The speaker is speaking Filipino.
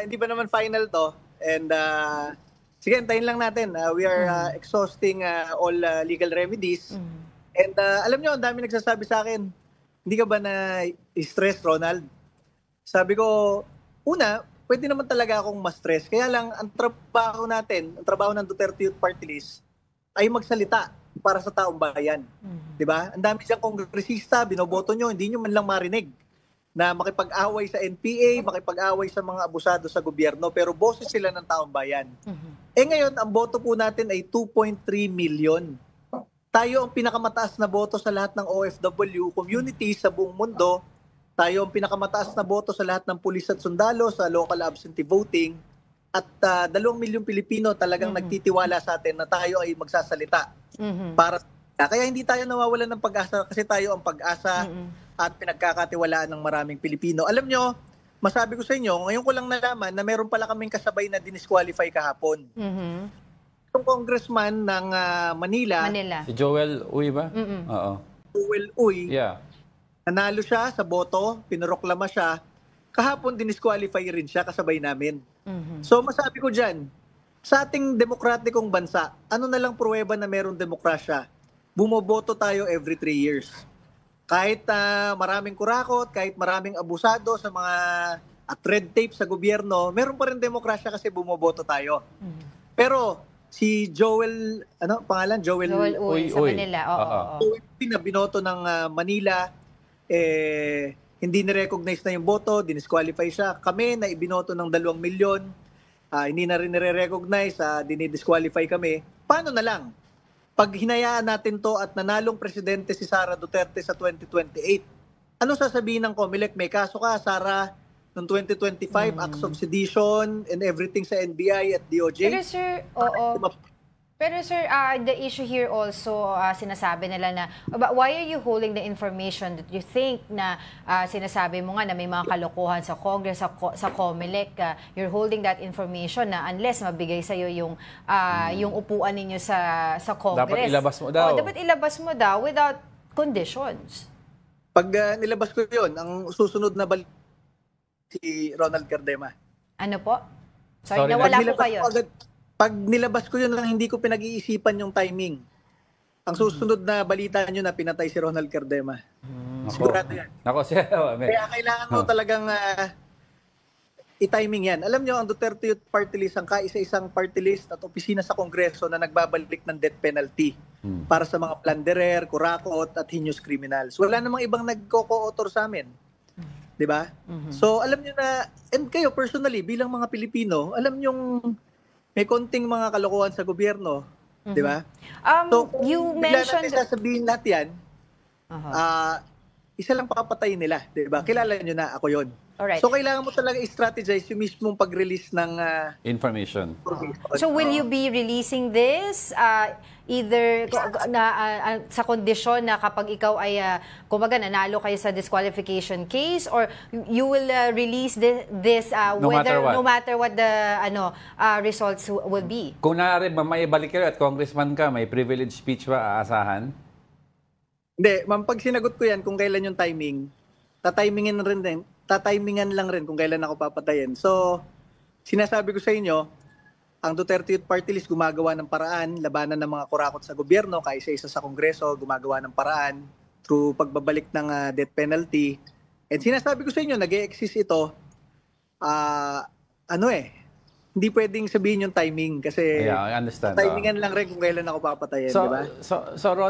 hindi pa naman final to. And sige, antayin lang natin. We are exhausting all legal remedies. And alam nyo, ang dami nagsasabi sa akin, hindi ka ba na-stress, Ronald? Sabi ko, una, pwede naman talaga akong ma-stress. Kaya lang, ang trabaho natin, ang trabaho ng Duterte Youth Party List, ay magsalita para sa taong bayan. Diba? Ang dami siyang kongresista, binoboto nyo, hindi nyo man lang marinig na makipag-away sa NPA, makipag-away sa mga abusado sa gobyerno, pero boses sila ng taong bayan. Eh ngayon, ang boto po natin ay 2.3 million. Tayo ang pinakamataas na boto sa lahat ng OFW communities sa buong mundo. Tayo ang pinakamataas na boto sa lahat ng pulis at sundalo sa local absentee voting. At 2 milyong Pilipino talagang nagtitiwala sa atin na tayo ay magsasalita. Kaya hindi tayo nawawalan ng pag-asa kasi tayo ang pag-asa at pinagkakatiwalaan ng maraming Pilipino. Alam nyo, masabi ko sa inyo, ngayon ko lang nalaman na meron pala kaming kasabay na dinisqualify kahapon. Yung congressman ng Manila. Si Joel Uy ba? Oo. Joel Uy. Yeah. Nanalo siya sa boto, pinroklama siya. Kahapon dinisqualify rin siya kasabay namin. So masabi ko dyan, sa ating demokratikong bansa, ano na lang pruweba na merong demokrasya? Bumoboto tayo every 3 years. Kahit maraming kurakot, kahit maraming abusado sa mga at red tape sa gobyerno, meron pa rin demokrasya kasi bumoboto tayo. Pero si Joel, ano pangalan? Joel Uy sa Manila. Na binoto ng Manila, hindi ni-recognize na yung boto, dinisqualify siya. Kami na ibinoto ng 2 milyon, hindi na rin nire-recognize, dinidisqualify kami. Paano na lang? Pag hinayaan natin to at nanalong presidente si Sara Duterte sa 2028, ano sasabihin ng COMELEC? May kaso ka, Sara, noong 2025, acts of sedition and everything sa NBI at DOJ. Pero sir, Pero sir, the issue here also, sinasabi nila na, why are you holding the information that you think na sinasabi mo nga na may mga kalokohan sa Congress, sa COMELEC, you're holding that information na unless mabigay sa'yo yung upuan ninyo sa Congress. Dapat ilabas mo daw. Dapat ilabas mo daw without conditions. Pag nilabas ko yun, ang susunod na balik si Ronald Cardema. Ano po? Sorry nawala po kayo. Pag nilabas ko yun lang, hindi ko pinag-iisipan yung timing. Ang susunod na balita nyo na pinatay si Ronald Cardema. Sigurado yan. Kaya kailangan mo talagang i-timing yan. Alam nyo, ang Duterte Youth Party List, ang kaisa-isang party list at opisina sa Kongreso na nagbabalik ng death penalty para sa mga plunderer, kurakot at heinous criminals. Wala namang ibang nagko-co-author sa amin. Diba? So, alam nyo na, and kayo personally, bilang mga Pilipino, alam nyo may konting mga kalokohan sa gobyerno, di ba? So, you mentioned natin sasabihin lahat yan, isa lang pakapatayin nila, di ba? Kilala nyo na ako yon. Alright. So, kailangan mo talaga i-strategize yung mismong pag-release ng information. So, will you be releasing this either sa kondisyon na kapag ikaw ay kumbaga nanalo kayo sa disqualification case, or you will release this no matter what the results will be? Kung naaaari may balik kayo at congressman ka, may privilege speech ba aasahan? Hindi, ma'am, pag sinagot ko yan kung kailan yung timing, tatimingan lang rin kung kailan ako papatayin. So, sinasabi ko sa inyo, ang Duterte Youth Party List gumagawa ng paraan, labanan ng mga kurakot sa gobyerno, kaisa-isa sa Kongreso, gumagawa ng paraan through pagbabalik ng death penalty. And sinasabi ko sa inyo, nag-e-exist ito, hindi pwedeng sabihin yung timing kasi I understand. timingan lang rin kung kailan ako papatayin, di ba? So Ron,